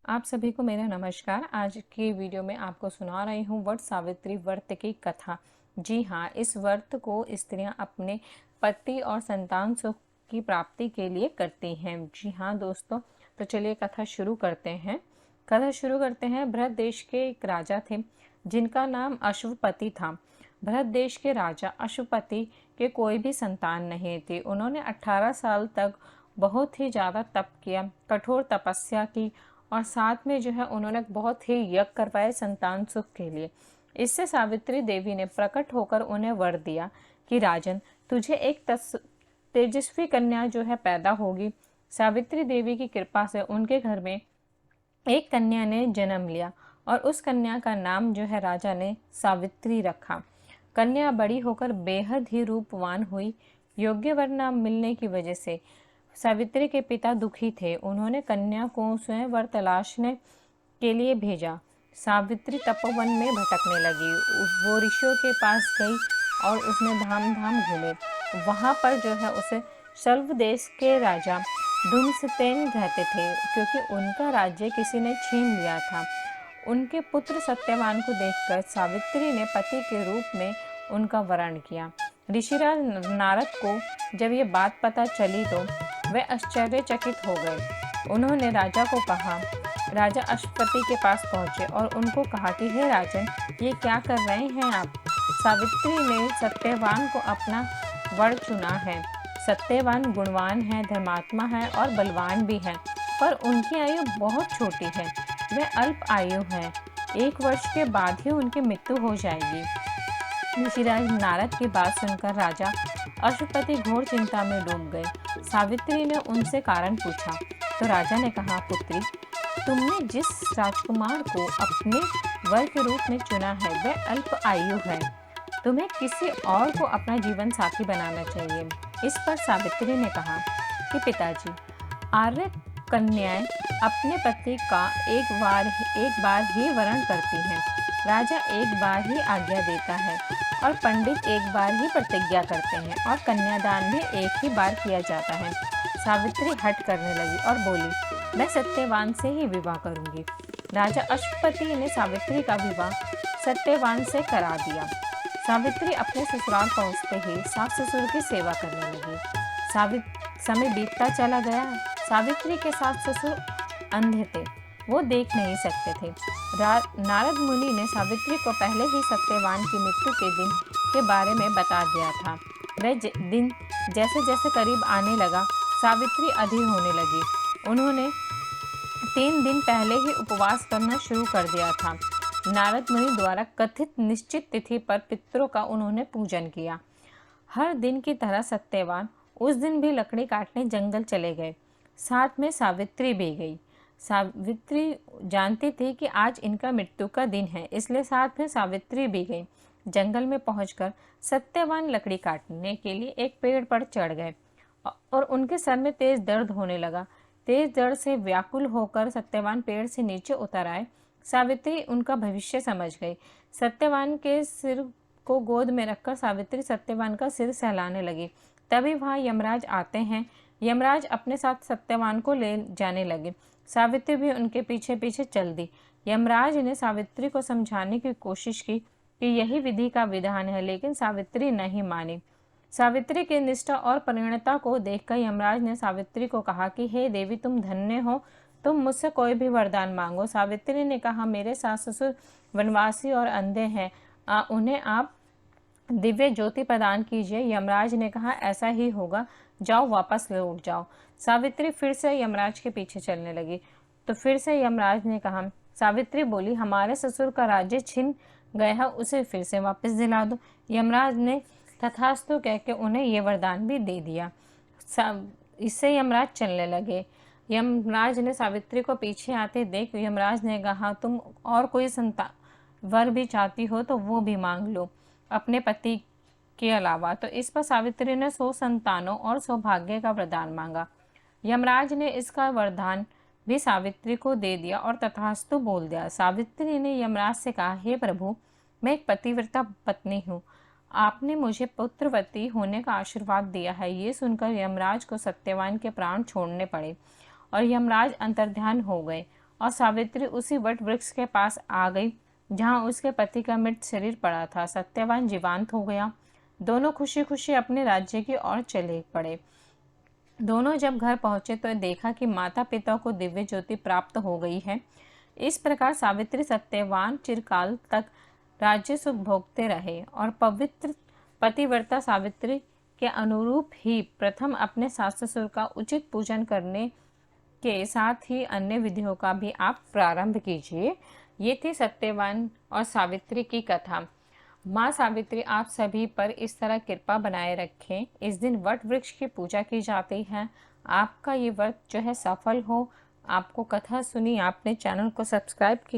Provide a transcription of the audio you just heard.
आप सभी को मेरा नमस्कार। आज की वीडियो में आपको सुना रही हूँ वट सावित्री व्रत की कथा। जी हाँ, इस व्रत को स्त्रियां अपने पति और संतान सुख की प्राप्ति के लिए करती हैं। जी हाँ दोस्तों, तो चलिए कथा शुरू करते हैं। भरत देश के एक राजा थे जिनका नाम अश्वपति था। भरत देश के राजा अश्वपति के कोई भी संतान नहीं थी। उन्होंने 18 साल तक बहुत ही ज़्यादा तप किया, कठोर तपस्या की और साथ में उन्होंने बहुत ही यज्ञ करवाए संतान सुख के लिए। इससे सावित्री देवी ने प्रकट होकर उन्हें वर दिया कि राजन, तुझे एक तेजस्वी कन्या पैदा होगी। सावित्री देवी की कृपा से उनके घर में एक कन्या ने जन्म लिया और उस कन्या का नाम राजा ने सावित्री रखा। कन्या बड़ी होकर बेहद ही रूपवान हुई। योग्य वर न मिलने की वजह से सावित्री के पिता दुखी थे। उन्होंने कन्या को स्वयं वर तलाशने के लिए भेजा। सावित्री तपोवन में भटकने लगी। वो ऋषियों के पास गई और उसने धाम धाम घूमे। वहाँ पर उसे शल्व देश के राजा धूमसेन रहते थे, क्योंकि उनका राज्य किसी ने छीन लिया था। उनके पुत्र सत्यवान को देखकर सावित्री ने पति के रूप में उनका वरण किया। ऋषिराज नारद को जब ये बात पता चली तो वे आश्चर्यचकित हो गए। उन्होंने राजा को कहा, राजा अश्वपति के पास पहुंचे और उनको कहा कि हे राजन, ये क्या कर रहे हैं आप? सावित्री ने सत्यवान को अपना वर चुना है। सत्यवान गुणवान है, धर्मात्मा है और बलवान भी है, पर उनकी आयु बहुत छोटी है। वह अल्प आयु है। 1 वर्ष के बाद ही उनकी मृत्यु हो जाएगी। ऋषिराज नारद की बात सुनकर राजा अश्वपति घोर चिंता में डूब गए। सावित्री ने उनसे कारण पूछा तो राजा ने कहा, पुत्री, तुमने जिस राजकुमार को अपने वर के रूप में चुना है वह अल्प आयु है। तुम्हें किसी और को अपना जीवन साथी बनाना चाहिए। इस पर सावित्री ने कहा कि पिताजी, आर्य कन्याएं अपने पति का एक बार ही वरण करती हैं। राजा एक बार ही आज्ञा देता है और पंडित एक बार ही प्रतिज्ञा करते हैं और कन्यादान भी एक ही बार किया जाता है। सावित्री हट करने लगी और बोली, मैं सत्यवान से ही विवाह करूंगी। राजा अश्वपति ने सावित्री का विवाह सत्यवान से करा दिया। सावित्री अपने ससुराल पहुंचते ही सास ससुर की सेवा करने लगी। समय बीतता चला गया। सावित्री के सास ससुर अंधे थे, वो देख नहीं सकते थे। नारद मुनि ने सावित्री को पहले ही सत्यवान की मृत्यु के दिन के बारे में बता दिया था। वह दिन जैसे जैसे करीब आने लगा, सावित्री अधीर होने लगी। उन्होंने 3 दिन पहले ही उपवास करना शुरू कर दिया था। नारद मुनि द्वारा कथित निश्चित तिथि पर पितरों का उन्होंने पूजन किया। हर दिन की तरह सत्यवान उस दिन भी लकड़ी काटने जंगल चले गए। साथ में सावित्री भी गई। सावित्री जानती थी कि आज इनका मृत्यु का दिन है, इसलिए साथ में सावित्री भी गई। जंगल में पहुंचकर सत्यवान लकड़ी काटने के लिए एक पेड़ पर चढ़ गए और उनके सर में तेज दर्द होने लगा। तेज दर्द से व्याकुल होकर सत्यवान पेड़ से नीचे उतर आए। सावित्री उनका भविष्य समझ गई। सत्यवान के सिर को गोद में रखकर सावित्री सत्यवान का सिर सहलाने लगी। तभी वहाँ यमराज आते हैं। यमराज अपने साथ सत्यवान को ले जाने लगे। सावित्री भी उनके पीछे पीछे चल दी। यमराज ने सावित्री को समझाने की कोशिश की कि यही विधि का विधान है, लेकिन सावित्री नहीं मानी। सावित्री की निष्ठा और परिणता को देखकर यमराज ने सावित्री को कहा कि हे देवी, तुम धन्य हो, तुम मुझसे कोई भी वरदान मांगो। सावित्री ने कहा, मेरे सास ससुर वनवासी और अंधे हैं, उन्हें आप दिव्य ज्योति प्रदान कीजिए। यमराज ने कहा, ऐसा ही होगा, जाओ वापस लौट जाओ। सावित्री फिर से यमराज के पीछे चलने लगी तो फिर से यमराज ने कहा, सावित्री बोली, हमारे ससुर का राज्य छिन गया है, उसे फिर से वापस दिला दो। यमराज ने तथास्तु कह के उन्हें ये वरदान भी दे दिया। इससे यमराज चलने लगे। यमराज ने सावित्री को पीछे आते देख यमराज ने कहा, तुम और कोई संतान वर भी चाहती हो तो वो भी मांग लो अपने पति के अलावा। तो इस पर सावित्री ने 100 संतानों और सौभाग्य का वरदान मांगा। यमराज ने इसका वरदान भी सावित्री को दे दिया और तथास्तु बोल दिया। सावित्री ने यमराज से कहा, हे प्रभु, मैं एक पतिव्रता पत्नी हूँ, आपने मुझे पुत्रवती होने का आशीर्वाद दिया है। ये सुनकर यमराज को सत्यवान के प्राण छोड़ने पड़े और यमराज अंतर्ध्यान हो गए और सावित्री उसी वट वृक्ष के पास आ गई जहाँ उसके पति का मृत शरीर पड़ा था। सत्यवान जीवंत हो गया। दोनों खुशी खुशी अपने राज्य की ओर चले पड़े। दोनों जब घर पहुंचे तो देखा कि माता पिता को दिव्य ज्योति प्राप्त हो गई है। इस प्रकार सावित्री सत्यवान चिरकाल तक राज्य सुख भोगते रहे और पवित्र पतिव्रता सावित्री के अनुरूप ही प्रथम अपने सास ससुर का उचित पूजन करने के साथ ही अन्य विधियों का भी आप प्रारंभ कीजिए। ये थी सत्यवान और सावित्री की कथा। माँ सावित्री आप सभी पर इस तरह कृपा बनाए रखें। इस दिन वट वृक्ष की पूजा की जाती है। आपका ये व्रत जो है सफल हो। आपको कथा सुनी, आपने चैनल को सब्सक्राइब कीजिए।